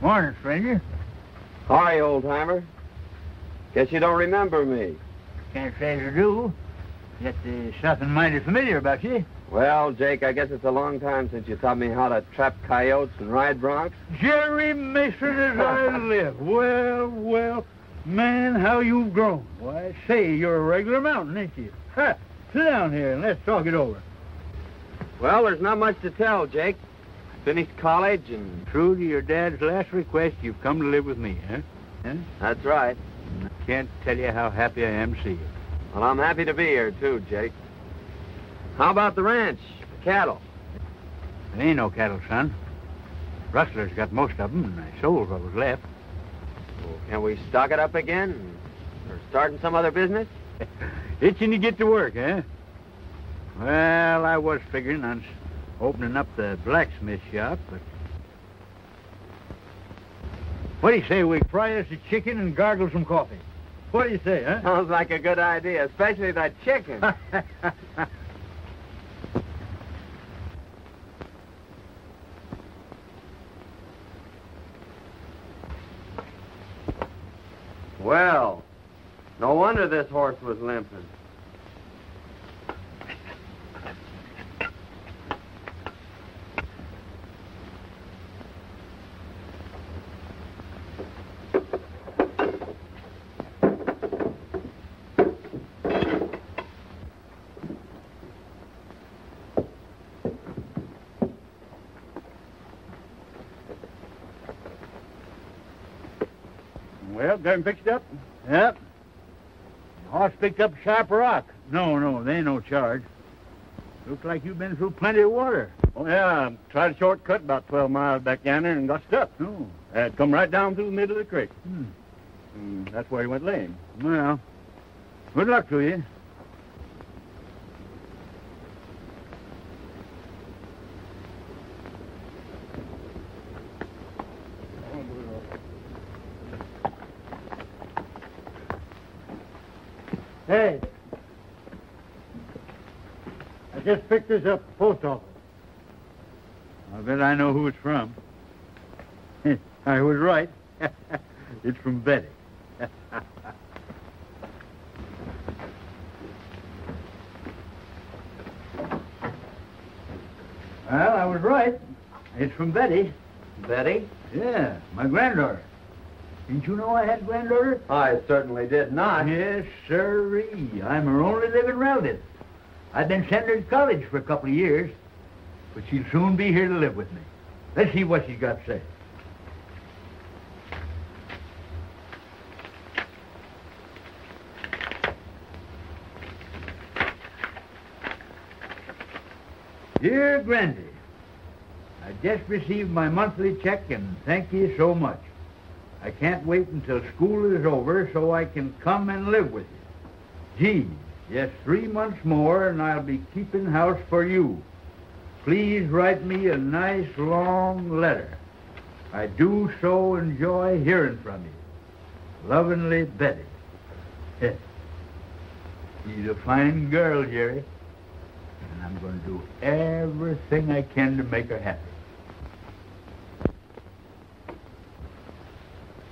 Morning, stranger. Hi, old-timer. Guess you don't remember me. Can't say you do. Yet there's something mighty familiar about you. Well, Jake, I guess it's a long time since you taught me how to trap coyotes and ride broncs. Jerry Mason as I live. Well, well, man, how you've grown. Why, I say, you're a regular mountain, ain't you? Ha! Sit down here and let's talk it over. Well, there's not much to tell, Jake. Finished college and... True to your dad's last request, you've come to live with me, huh? That's right. I can't tell you how happy I am to see you. Well, I'm happy to be here, too, Jake. How about the ranch, the cattle? There ain't no cattle, son. Rustlers got most of them, and I sold what was left. Well, can we stock it up again? Or starting some other business? Itching to get to work, huh? Well, I was figuring on opening up the blacksmith shop, but... What do you say we fry us a chicken and gargle some coffee? What do you say, huh? Sounds like a good idea, especially that chicken. Well, no wonder this horse was limping. Well, got him fixed up? Yep. The horse picked up a sharp rock. No, there ain't no charge. Looks like you've been through plenty of water. Oh, yeah. Tried a shortcut about 12 miles back yonder and got stuck. Oh. Had come right down through the middle of the creek. That's where he went lame. Well, good luck to you. Hey, I just picked this up at the post office. I bet I know who it's from. I was right. It's from Betty. Well, I was right. It's from Betty. Betty? Yeah, my granddaughter. Didn't you know I had a granddaughter? I certainly did not. Yes, sirree. I'm her only living relative. I've been sending her to college for a couple of years, but she'll soon be here to live with me. Let's see what she's got to say. Dear Grandy, I just received my monthly check and thank you so much. I can't wait until school is over so I can come and live with you. Gee, just 3 months more and I'll be keeping house for you. Please write me a nice long letter. I do so enjoy hearing from you. Lovingly, Betty. She's a fine girl, Jerry. And I'm going to do everything I can to make her happy.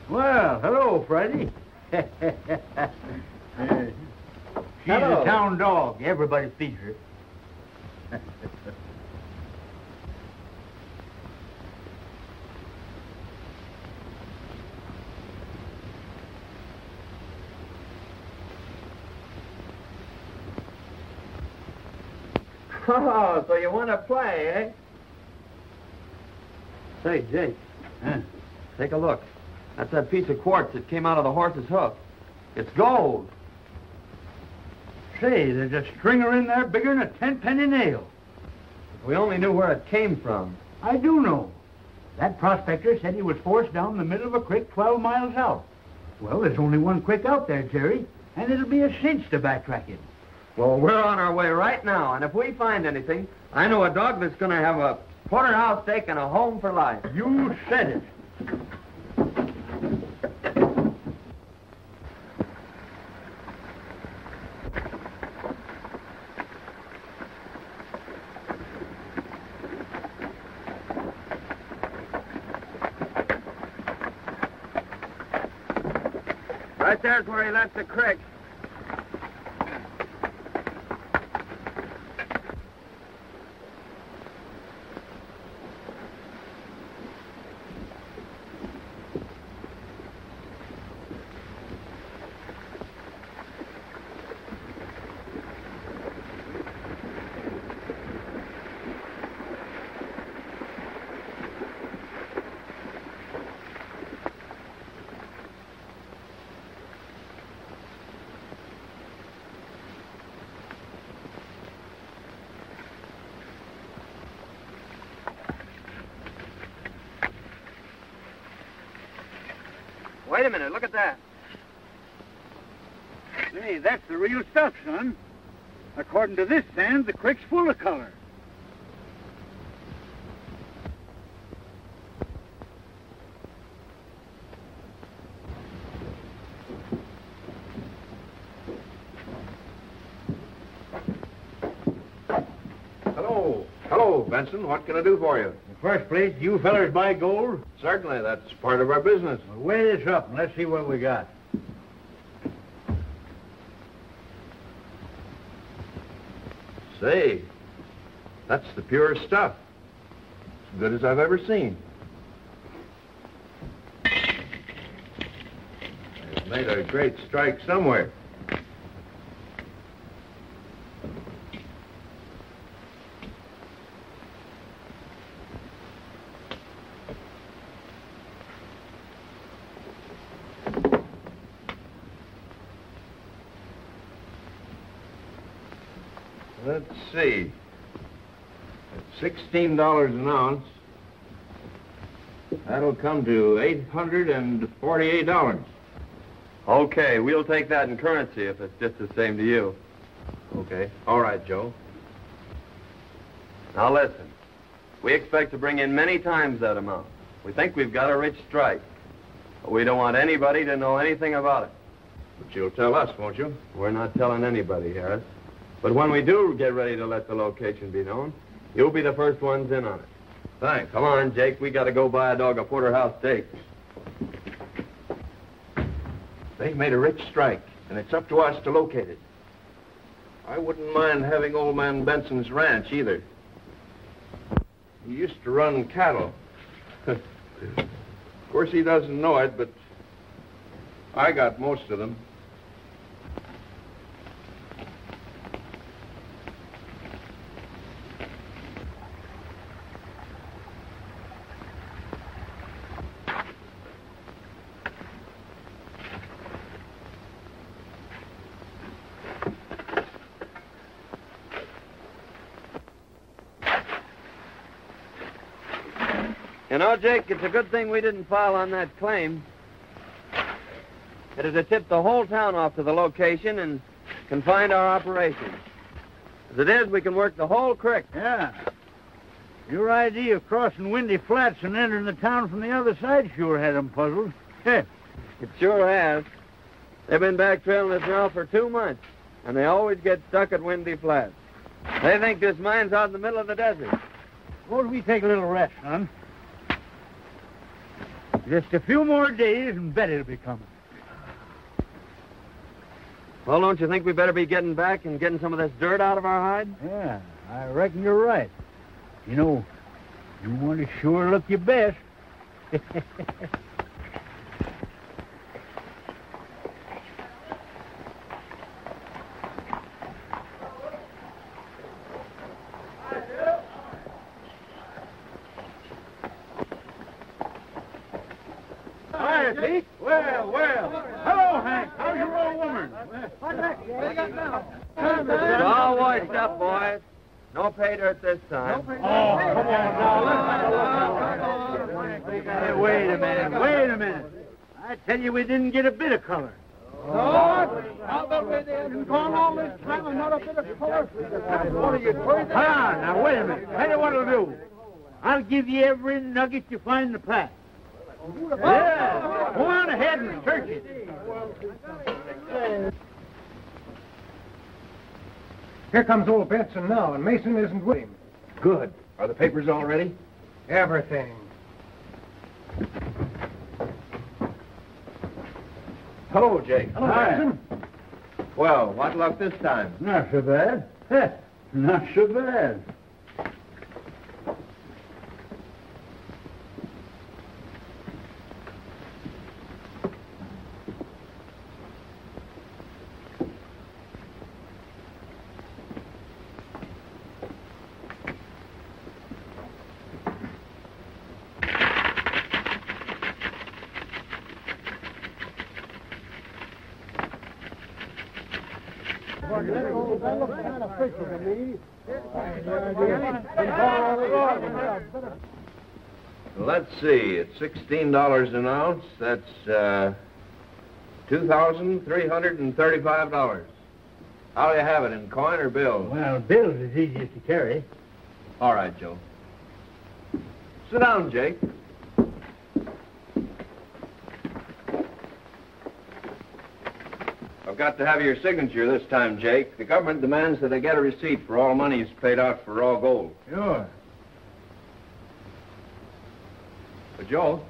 Well, hello, Friday. She's Hello. a town dog. Everybody feeds her. Oh, so you want to play, eh? Say, Jake, take a look. That's that piece of quartz that came out of the horse's hoof. It's gold. Say, there's a stringer in there bigger than a 10-penny nail. If we only knew where it came from. I do know. That prospector said he was forced down the middle of a creek 12 miles out. Well, there's only one creek out there, Jerry, and it'll be a cinch to backtrack it. Well, we're on our way right now, and if we find anything, I know a dog that's going to have a porterhouse steak and a home for life. You said it. Right there's where he left the creek. Wait a minute, look at that. Say, that's the real stuff, son. According to this sand, the creek's full of color. Hello, Benson. What can I do for you? In the first place, you fellers buy gold? Certainly, that's part of our business. Well, weigh this up and let's see what we got. Say, that's the purest stuff. As good as I've ever seen. They've made a great strike somewhere. Let's see. At $16 an ounce, that'll come to $848. Okay, we'll take that in currency if it's just the same to you. Okay. All right, Joe. Now listen, we expect to bring in many times that amount. We think we've got a rich strike. But we don't want anybody to know anything about it. But you'll tell us, won't you? We're not telling anybody, Harris. But when we do get ready to let the location be known, you'll be the first ones in on it. Thanks. Come on, Jake. We got to go buy a dog a porterhouse steak. They've made a rich strike, and it's up to us to locate it. I wouldn't mind having old man Benson's ranch, either. He used to run cattle. Of course, he doesn't know it, but I got most of them. You know, Jake, it's a good thing we didn't file on that claim. It'd have tipped the whole town off to the location and confined our operations. As it is, we can work the whole creek. Yeah. Your idea of crossing Windy Flats and entering the town from the other side sure had them puzzled. It sure has. They've been back trailing us now for 2 months. and they always get stuck at Windy Flats. They think this mine's out in the middle of the desert. Suppose we take a little rest, son. Just a few more days and Betty'll be coming. Well, don't you think we better be getting back and getting some of this dirt out of our hide? Yeah, I reckon you're right. You know, you want to sure look your best. Hi, Pete. Well. Hello, Hank. How's your old woman? What you got now? It's all washed up, boys. No pay dirt this time. Oh, come on now. Let's have a look. Hey, wait a minute. I tell you, we didn't get a bit of color. I'll bet we did. Gone all this time and not a bit of color. What are you crazy? Hold on, now, wait a minute. Tell you what I'll do. I'll give you every nugget you find in the pack. Yeah. Go on ahead and search it. Here comes old Benson now, and Mason isn't with him. Good. Are the papers all ready? Everything. Hello, Jake. Hello, Hi. Benson. Well, what luck this time? Not so bad. Not so bad. Let's see. It's $16 an ounce. That's $2,335. How'll you have it, in coin or bills? Well, bills is easiest to carry. All right, Joe. Sit down, Jake. I've got to have your signature this time, Jake. The government demands that I get a receipt for all monies paid out for raw gold. Sure. But, Joe,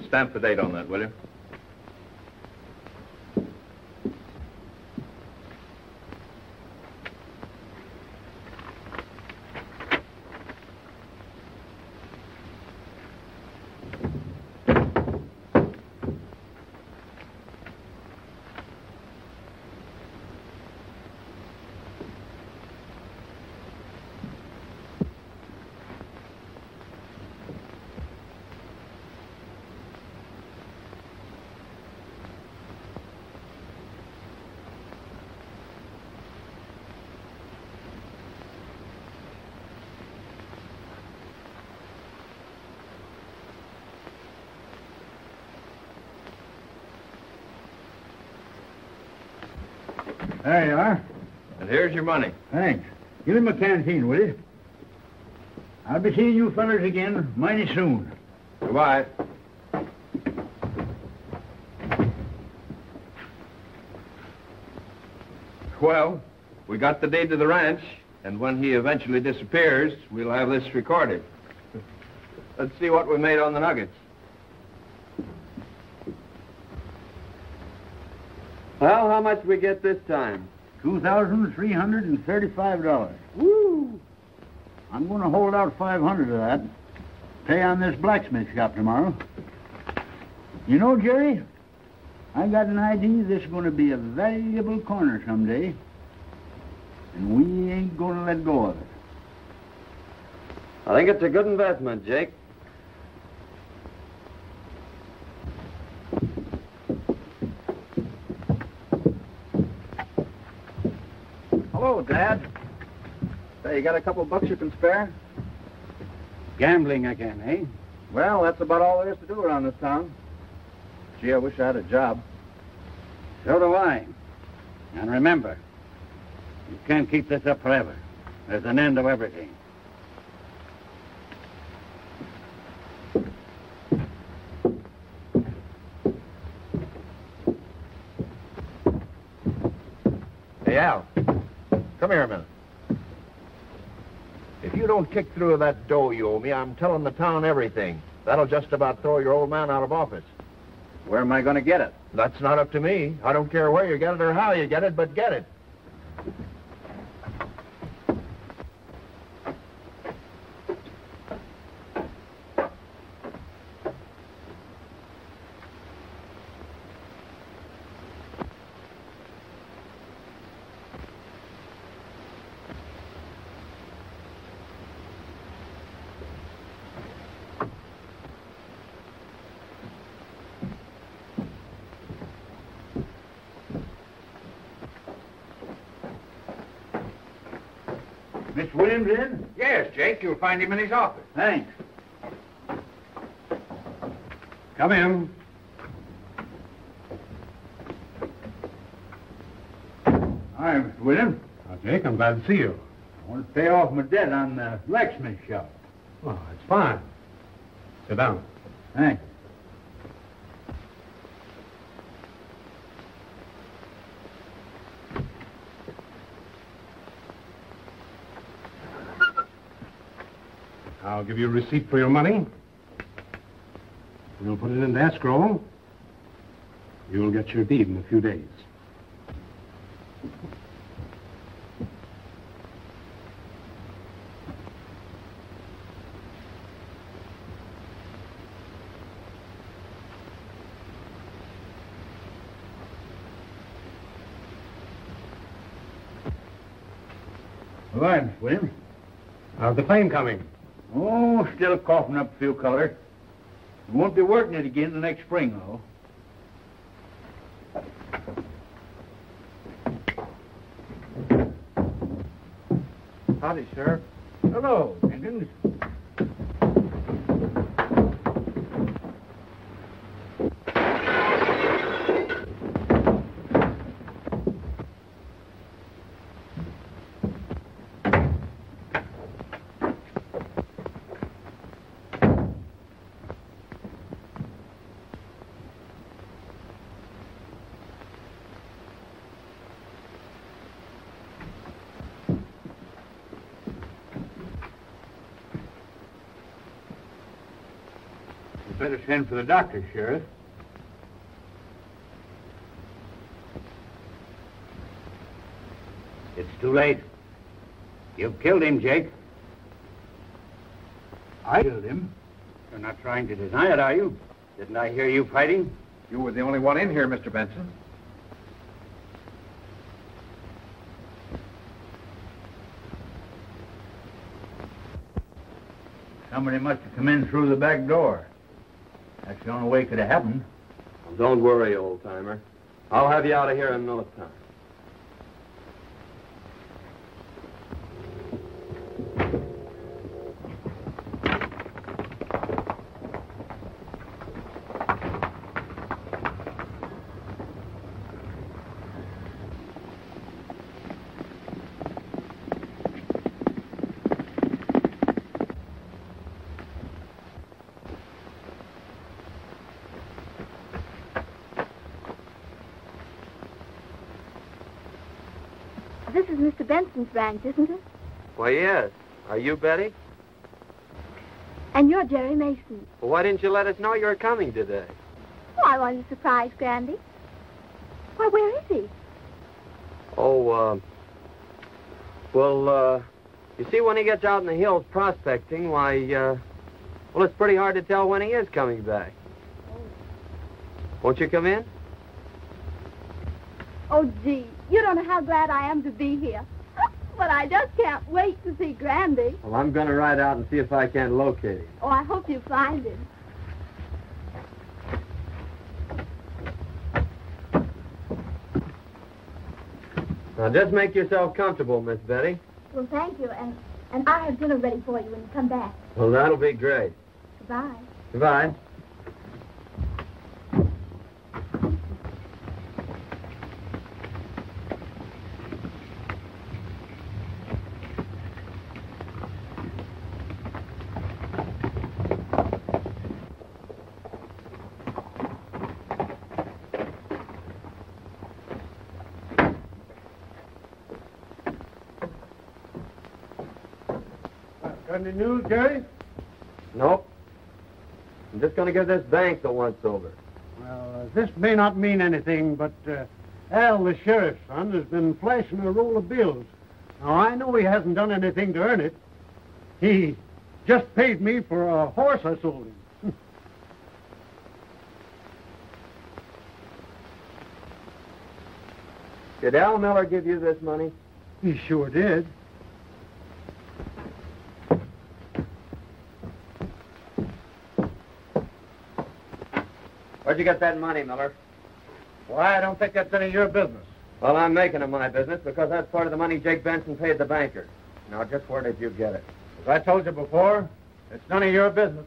stamp the date on that, will you? There you are. And here's your money. Thanks. Give him a canteen, will you? I'll be seeing you fellas again mighty soon. Goodbye. Well, we got the deed to the ranch, and when he eventually disappears, we'll have this recorded. Let's see what we made on the nuggets. Well, how much did we get this time? $2,335. Woo! I'm going to hold out 500 of that. Pay on this blacksmith shop tomorrow. You know, Jerry, I got an idea this is going to be a valuable corner someday, and we ain't going to let go of it. I think it's a good investment, Jake. Hello, Dad. Say, you got a couple bucks you can spare? Gambling again, eh? Well, that's about all there is to do around this town. Gee, I wish I had a job. So do I. And remember, you can't keep this up forever. There's an end to everything. Hey, Al. Come here a minute. If you don't kick through that dough you owe me, I'm telling the town everything. That'll just about throw your old man out of office. Where am I going to get it? That's not up to me. I don't care where you get it or how you get it, but get it. Mr. Williams in? Yes, Jake, you'll find him in his office. Thanks. Come in. Hi, Mr. Williams. Now, Jake, I'm glad to see you. I want to pay off my debt on the blacksmith shop. Oh, it's fine. Sit down. Thanks. I'll give you a receipt for your money. We'll put it into escrow. You'll get your deed in a few days. All right, Mr. Williams. How's the claim coming? Oh, still coughing up a few color. We won't be working it again the next spring, though. Howdy, Sheriff. Hello, Jenkins. Better send for the doctor, Sheriff. It's too late. You've killed him, Jake. I killed him. You're not trying to deny it, are you? Didn't I hear you fighting? You were the only one in here, Mr. Benson. Somebody must have come in through the back door. That's the only way it could have happened. Well, don't worry, old-timer. I'll have you out of here in no time. This is Mr. Benson's ranch, isn't it? Why, yes. Are you Betty? And you're Jerry Mason. Well, why didn't you let us know you were coming today? Oh, I wanted to surprise Grandy. Why, where is he? Oh, well, you see, when he gets out in the hills prospecting, why, well, it's pretty hard to tell when he is coming back. Won't you come in? Oh, gee, you don't know how glad I am to be here. But I just can't wait to see Grandy. Well, I'm going to ride out and see if I can locate him. Oh, I hope you find him. Now, just make yourself comfortable, Miss Betty. Well, thank you, and I have dinner ready for you when you come back. Well, that'll be great. Goodbye. Goodbye. any news, Jerry? Nope. I'm just going to give this bank the once-over. Well, this may not mean anything, but Al, the sheriff's son, has been flashing a roll of bills. Now, I know he hasn't done anything to earn it. He just paid me for a horse I sold him. Did Al Miller give you this money? He sure did. Where'd you get that money, Miller? Why, I don't think that's any of your business. Well, I'm making it my business because that's part of the money Jake Benson paid the banker. Now, just where did you get it? As I told you before, it's none of your business.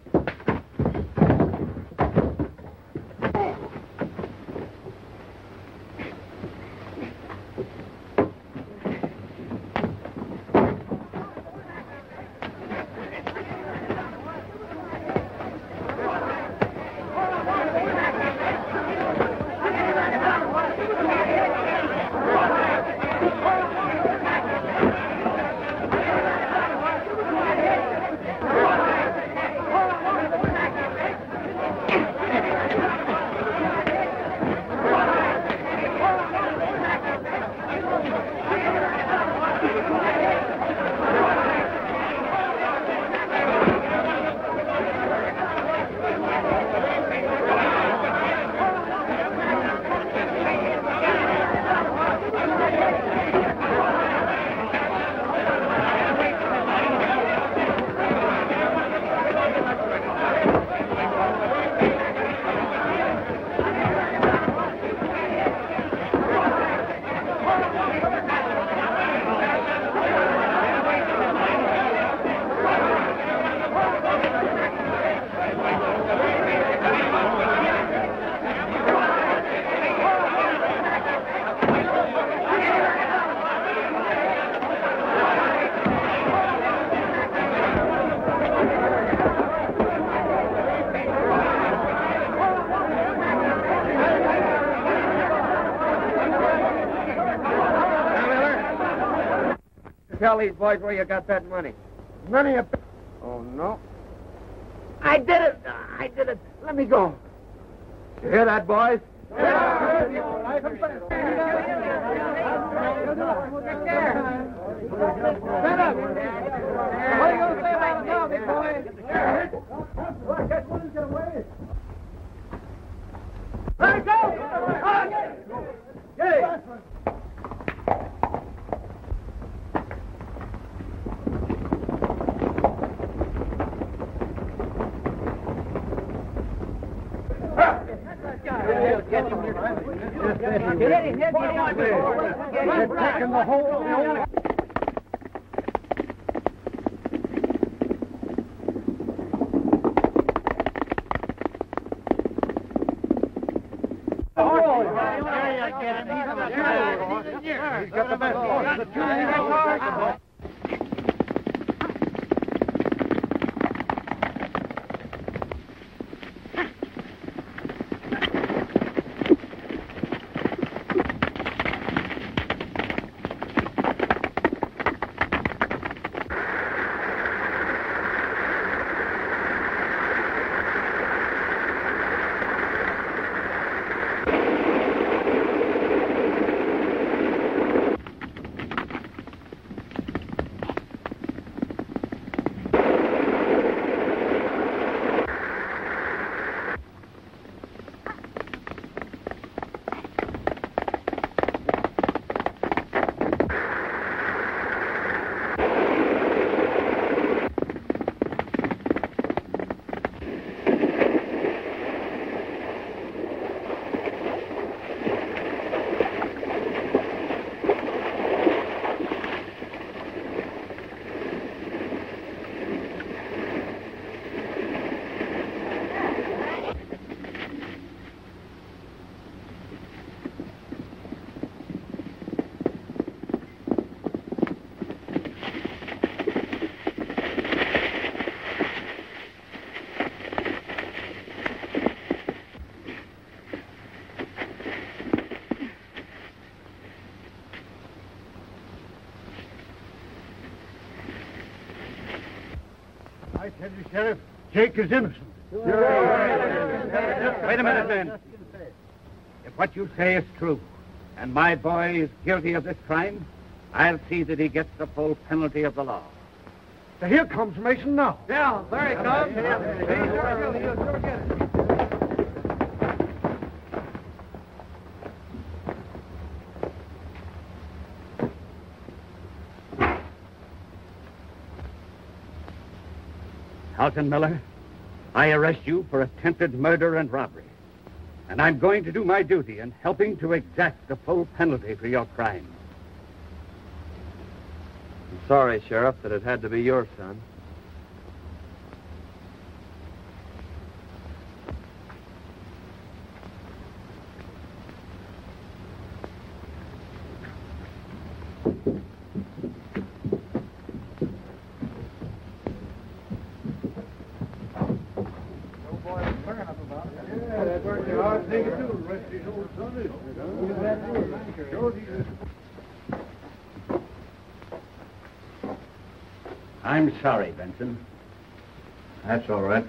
Tell these boys where you got that money. Money a... Oh, no. I did it. I did it. Let me go. You hear that, boys? I tell you, Sheriff, Jake is innocent. Wait a minute, men. If what you say is true, and my boy is guilty of this crime, I'll see that he gets the full penalty of the law. So here comes Mason now. Yeah, there he comes. Halton Miller, I arrest you for attempted murder and robbery. And I'm going to do my duty in helping to exact the full penalty for your crime. I'm sorry, Sheriff, that it had to be your son. I'm sorry, Benson. That's all right.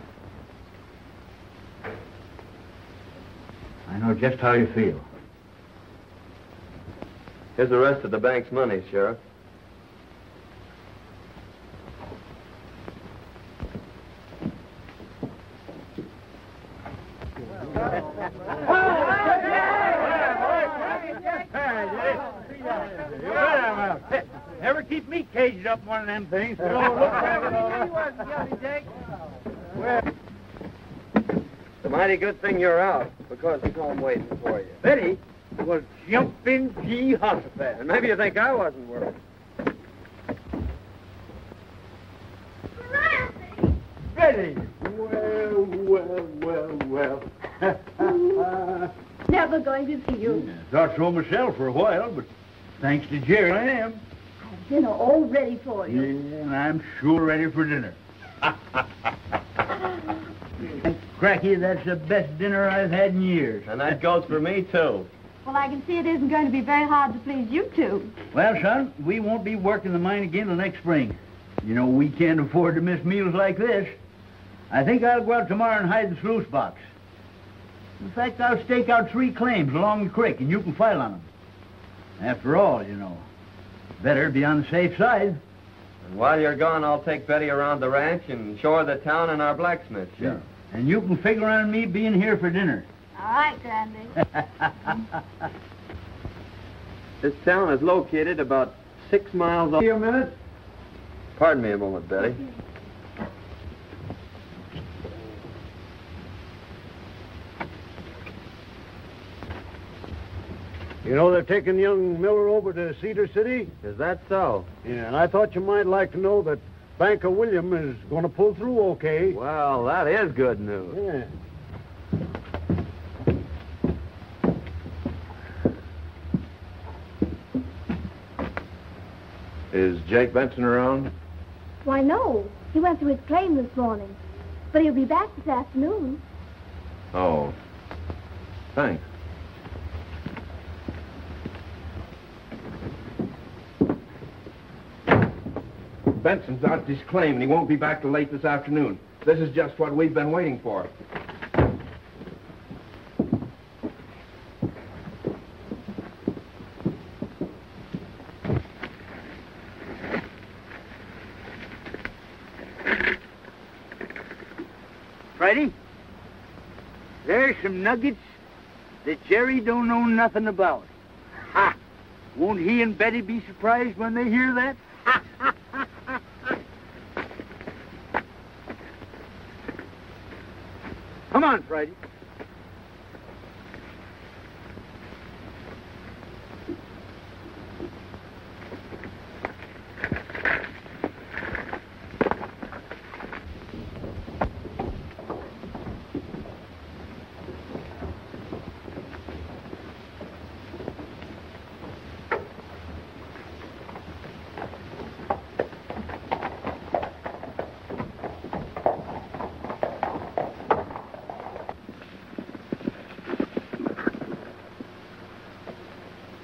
I know just how you feel. Here's the rest of the bank's money, Sheriff. Never keep me caged up in one of them things. It's a mighty good thing you're out, because he's home waiting for you. Betty was jumping Jehoshaphat. And maybe you think I wasn't worried. Betty! Well. Never going to see you. Thought so myself for a while, but thanks to Jerry, I am. Dinner all ready for you. Yeah, and I'm sure ready for dinner. And Cracky, that's the best dinner I've had in years. And that goes for me, too. Well, I can see it isn't going to be very hard to please you two. Well, son, we won't be working the mine again till next spring. You know, we can't afford to miss meals like this. I think I'll go out tomorrow and hide the sluice box. In fact, I'll stake out 3 claims along the creek, and you can file on them. After all, you know, better be on the safe side. And while you're gone, I'll take Betty around the ranch and show her the town and our blacksmith shop. And you can figure on me being here for dinner. All right, Grandy. This town is located about 6 miles off. A minute. Pardon me a moment, Betty. You know they're taking young Miller over to Cedar City? Is that so? Yeah, and I thought you might like to know that Banker William is going to pull through okay. Well, that is good news. Yeah. Is Jake Benson around? Why, no. He went to his claim this morning. But he'll be back this afternoon. Oh. Thanks. Benson's out his claim, and he won't be back till late this afternoon. This is just what we've been waiting for. Friday, there's some nuggets that Jerry don't know nothing about. Ha! Won't he and Betty be surprised when they hear that? Ha! Come on, Friday.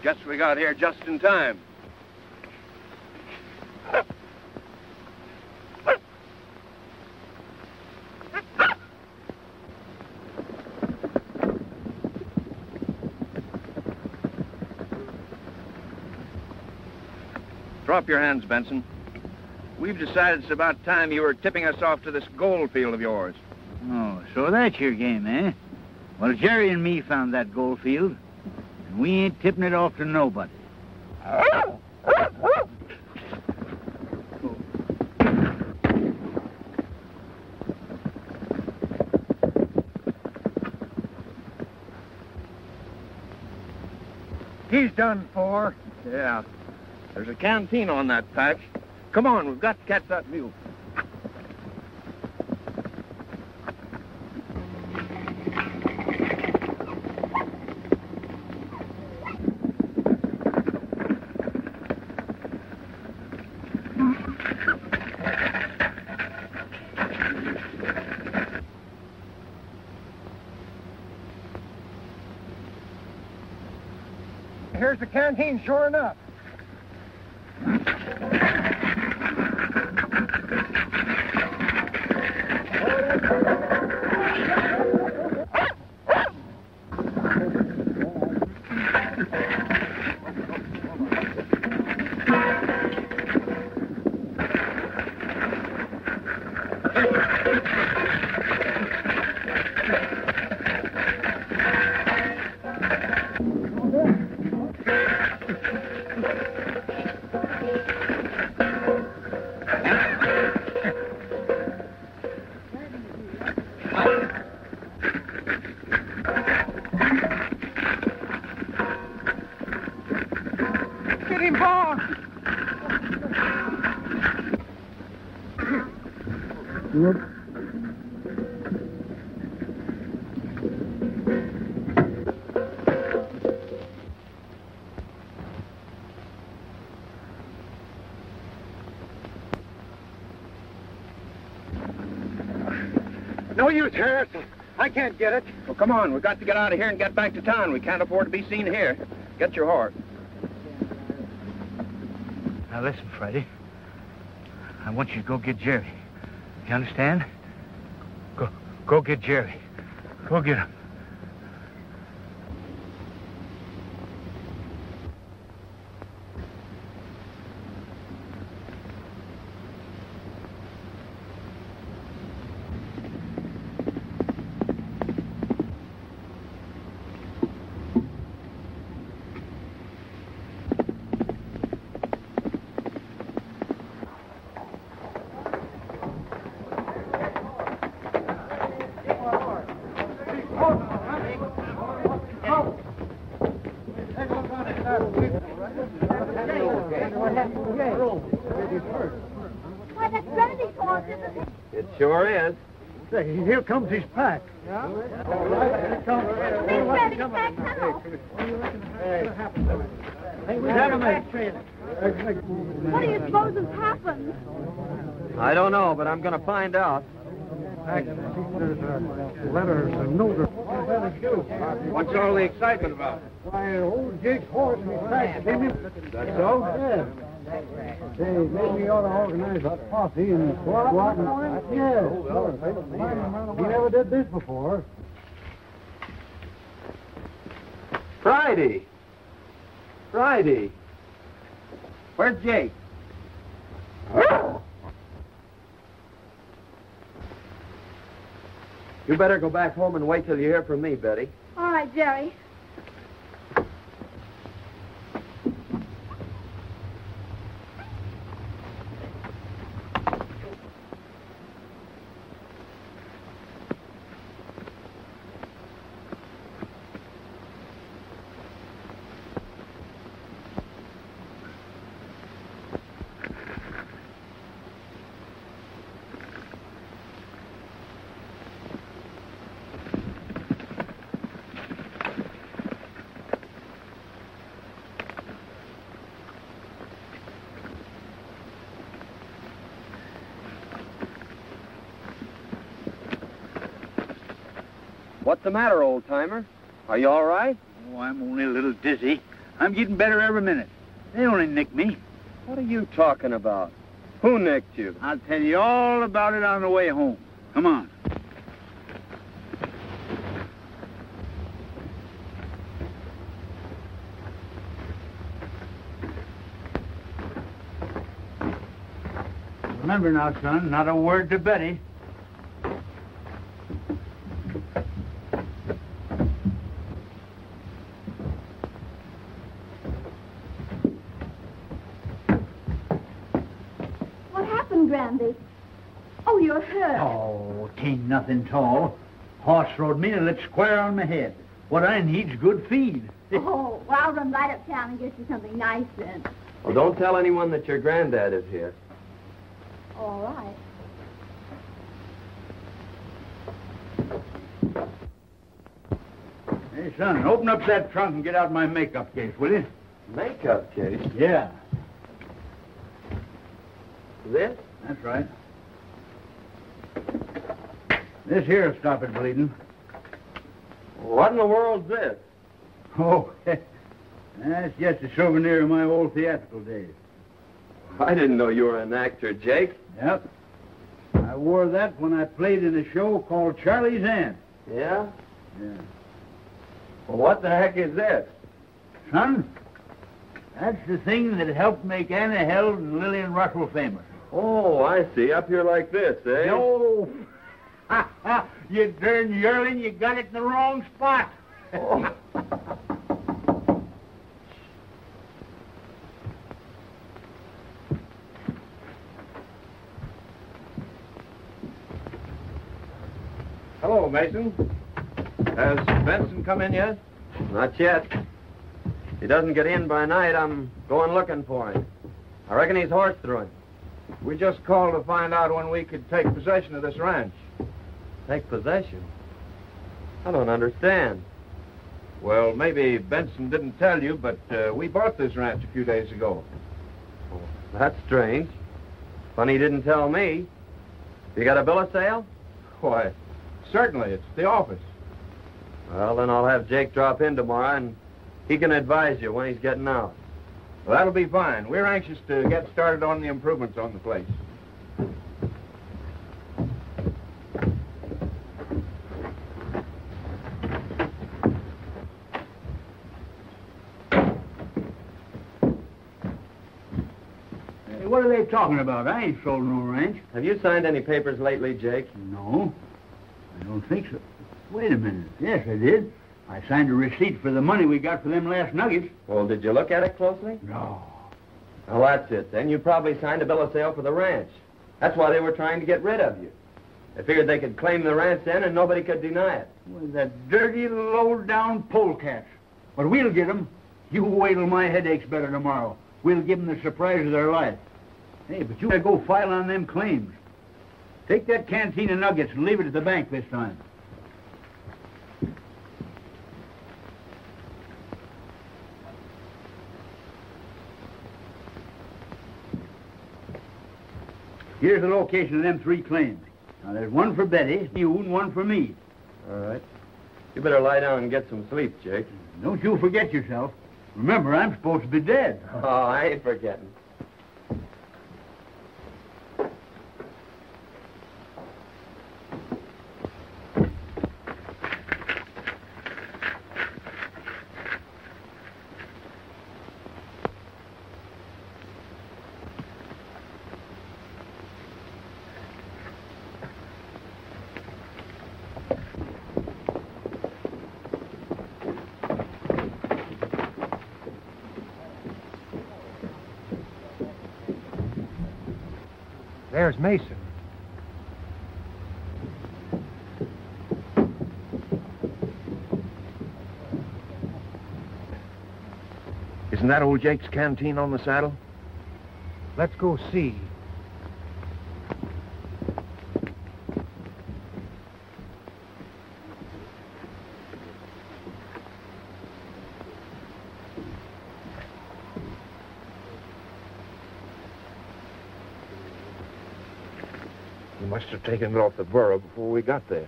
Guess we got here just in time. Drop your hands, Benson. We've decided it's about time you were tipping us off to this gold field of yours. Oh, so that's your game, eh? Well, Jerry and me found that gold field, and we ain't tipping it off to nobody. He's done for. Yeah. There's a canteen on that patch. Come on, we've got to catch that mule. Here's the canteen, sure enough. No use, Harris. I can't get it. Well, come on. We've got to get out of here and get back to town. We can't afford to be seen here. Get your horse. Now, listen, Friday. I want you to go get Jerry. You understand? Go get Jerry. Go get him. Why, that's Randy's horse, isn't it? It sure is. Say, here comes his pack. Yeah? Big Randy's pack tunnel. What do you suppose has happened? I don't know, but I'm going to find out. There's a letter, a note. What's all the excitement about? Why, old Jake's horse and his pack. That's so? Yeah. Say, maybe we ought to organize a posse and go out and... Yeah, sure. He never did this before. Friday. Where's Jake? You better go back home and wait till you hear from me, Betty. All right, Jerry. What's the matter, old-timer? Are you all right? Oh, I'm only a little dizzy. I'm getting better every minute. They only nicked me. What are you talking about? Who nicked you? I'll tell you all about it on the way home. Come on. Remember now, son, not a word to Betty. What happened, Grandy? Oh, you're hurt. Oh, 'tain't nothing tall. Horse rode me and lit square on my head. What I need's good feed. Oh, well, I'll run right uptown and get you something nice then. Well, don't tell anyone that your granddad is here. All right. Hey, son, open up that trunk and get out my makeup case, will you? Makeup case? Yeah, This? that's right. This here'll stop it bleeding. What in the world's this? Oh, that's just a souvenir of my old theatrical days. I didn't know you were an actor, Jake. Yep. I wore that when I played in a show called Charlie's Aunt. Yeah? Yeah. Well, what the heck is this? Son, that's the thing that helped make Anna Held and Lillian Russell famous. Oh, I see. Up here like this, eh? No. You darn yearling, you got it in the wrong spot. Oh. Hello, Mason. Has Benson come in yet? Not yet. If he doesn't get in by night, I'm going looking for him. I reckon he's horsed through him. We just called to find out when we could take possession of this ranch. Take possession? I don't understand. Well, maybe Benson didn't tell you, but we bought this ranch a few days ago. Oh, that's strange. Funny he didn't tell me. You got a bill of sale? Why, certainly. It's the office. Well, then I'll have Jake drop in tomorrow, and he can advise you when he's getting out. Well, that'll be fine. We're anxious to get started on the improvements on the place. Hey, what are they talking about? I ain't sold no ranch. Have you signed any papers lately, Jake? No, I don't think so. Wait a minute. Yes, I did. I signed a receipt for the money we got for them last nuggets. Well, did you look at it closely? No. Well, that's it. Then you probably signed a bill of sale for the ranch. That's why they were trying to get rid of you. They figured they could claim the ranch then and nobody could deny it. Well, that dirty, low-down polecats. But we'll get them. You wait till my headache's better tomorrow. We'll give them the surprise of their life. Hey, but you gotta go file on them claims. Take that canteen of nuggets and leave it at the bank this time. Here's the location of them 3 claims. Now, there's one for Betty, you, and one for me. All right. You better lie down and get some sleep, Jake. Don't you forget yourself. Remember, I'm supposed to be dead. Oh, I ain't forgetting. There's Mason. Isn't that old Jake's canteen on the saddle? Let's go see. He must have taken it off the burro before we got there.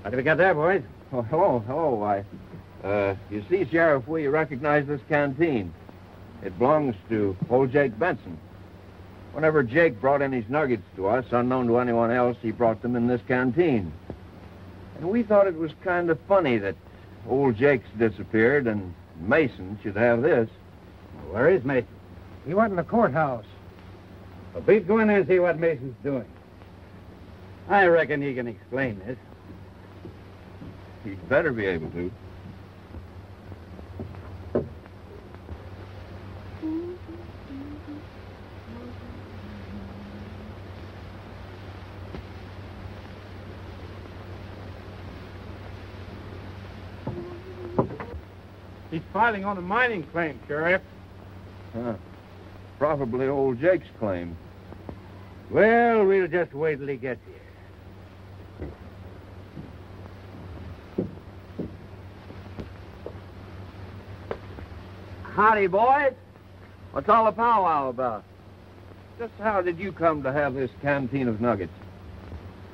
What have we got there, boys? Oh, hello. You see, Sheriff, we recognize this canteen. It belongs to old Jake Benson. Whenever Jake brought in his nuggets to us, unknown to anyone else, he brought them in this canteen. And we thought it was kind of funny that old Jake's disappeared and Mason should have this. Where is Mason? He went in the courthouse. Well, please go in there and see what Mason's doing. I reckon he can explain this. He'd better be able to. He's filing on a mining claim, Sheriff. Huh. Probably old Jake's claim. Well, we'll just wait till he gets here. Howdy, boys. What's all the powwow about? Just how did you come to have this canteen of nuggets?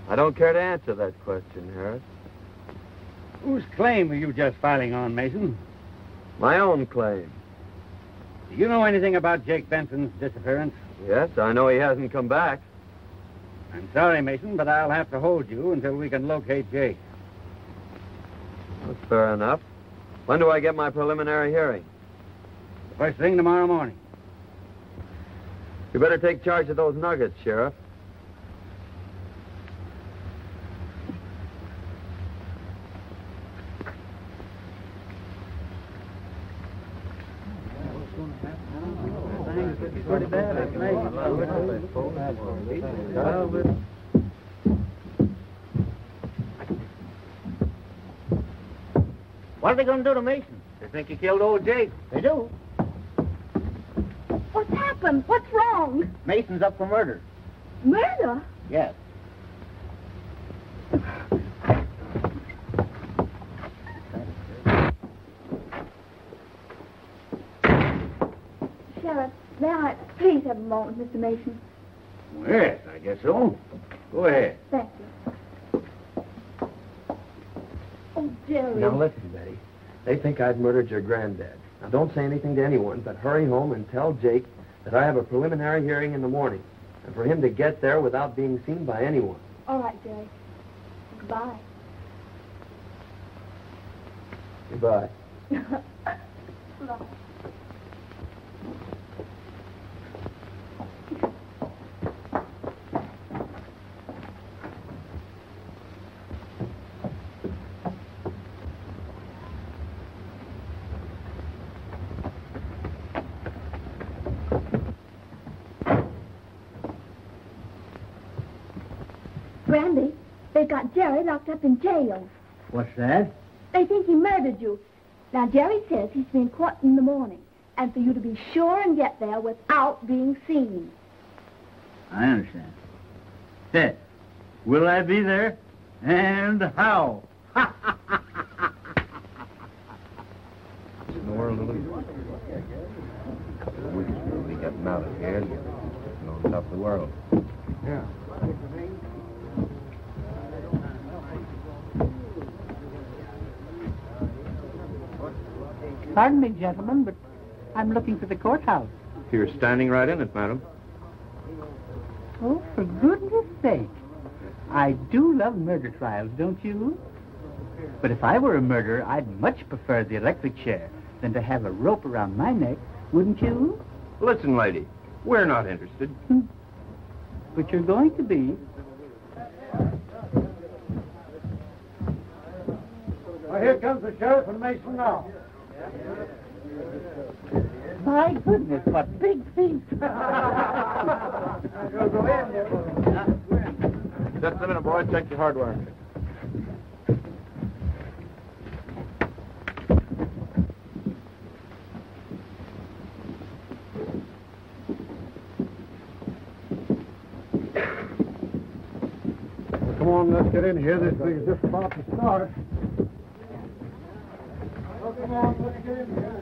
I don't care to answer that question, Harris. Whose claim are you just filing on, Mason? My own claim. Do you know anything about Jake Benson's disappearance? Yes, I know he hasn't come back. I'm sorry, Mason, but I'll have to hold you until we can locate Jake. That's fair enough. When do I get my preliminary hearing? First thing tomorrow morning. You better take charge of those nuggets, Sheriff. Pretty bad, what are they going to do to Mason? They think he killed old Jake. They do. What's happened? What's wrong? Mason's up for murder. Murder? Yes. Sheriff, may I please have a moment, Mr. Mason? Yes, I guess so. Go ahead. Thank you. Oh, Jerry. Now listen, Betty. They think I've murdered your granddad. Now don't say anything to anyone, but hurry home and tell Jake that I have a preliminary hearing in the morning, and for him to get there without being seen by anyone. All right, Jerry. Goodbye. Goodbye. Goodbye. Brandy, they've got Jerry locked up in jail. What's that? They think he murdered you. Now, Jerry says he's been caught in the morning, and for you to be sure and get there without being seen. I understand. Ted, will I be there? And how? In the world of a couple of weeks we'll be getting out of here and getting on top of the world. Yeah. Pardon me, gentlemen, but I'm looking for the courthouse. You're standing right in it, madam. Oh, for goodness sake. I do love murder trials, don't you? But if I were a murderer, I'd much prefer the electric chair than to have a rope around my neck, wouldn't you? Listen, lady, we're not interested. But you're going to be. Well, here comes the sheriff and Mason now. My goodness, what big feet. Just a minute, boy. Check your hardware. Well, come on, let's get in here. This thing's just about to start. Well, come on, let's get in here.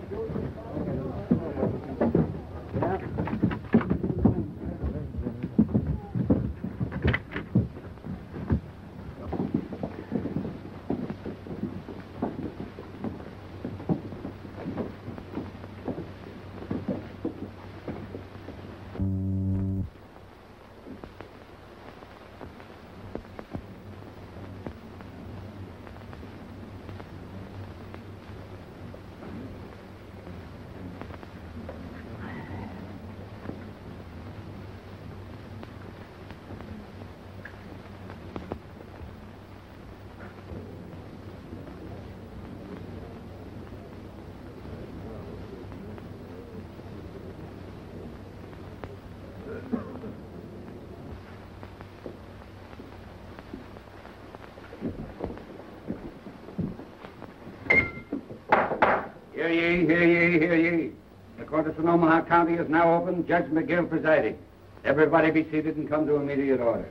Hear ye, hear ye, hear ye. The court of Sonoma County is now open. Judge McGill presiding. Everybody be seated and come to immediate order.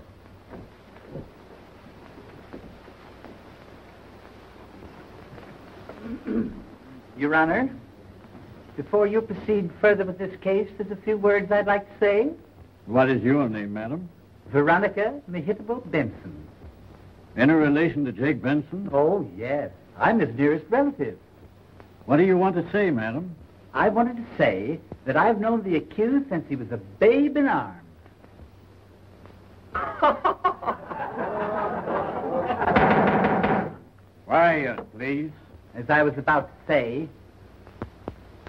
Your Honor, before you proceed further with this case, there's a few words I'd like to say. What is your name, madam? Veronica Mehitable Benson. Any relation to Jake Benson? Oh, yes. I'm his nearest relative. What do you want to say, madam? I wanted to say that I've known the accused since he was a babe in arms. Quiet, please. As I was about to say,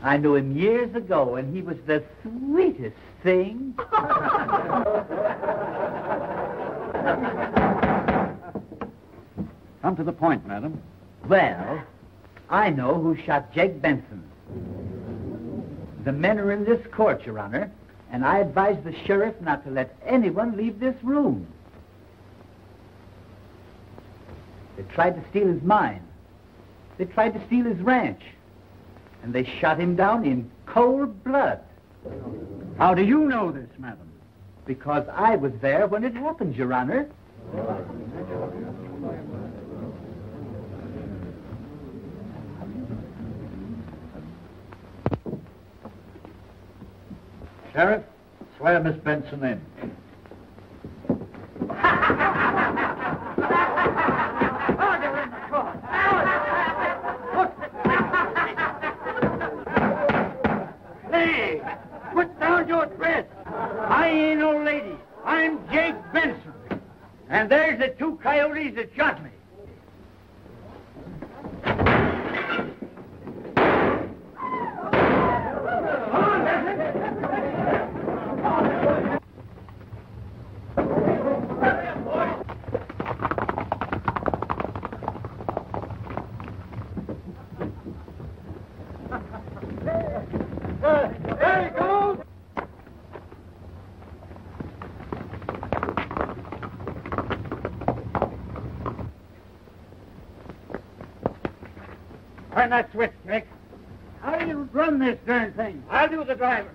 I knew him years ago, and he was the sweetest thing. Come to the point, madam. Well, I know who shot Jake Benson. The men are in this court, Your Honor, and I advise the sheriff not to let anyone leave this room. They tried to steal his mine. They tried to steal his ranch. And they shot him down in cold blood. How do you know this, madam? Because I was there when it happened, Your Honor. Sheriff, swear Miss Benson in. Hey, put down your threat. I ain't no lady. I'm Jake Benson. And there's the two coyotes that shot me. Turn that switch, Jake. How do you run this darn thing? I'll do the driver.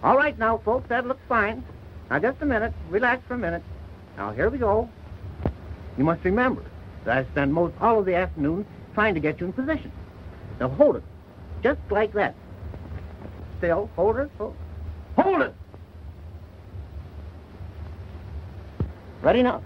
All right now, folks, that looks fine. Now, just a minute. Relax for a minute. Now, here we go. You must remember that I spend most all of the afternoon trying to get you in position. Now, hold it. Just like that. Still. Hold it. Hold it! Ready now.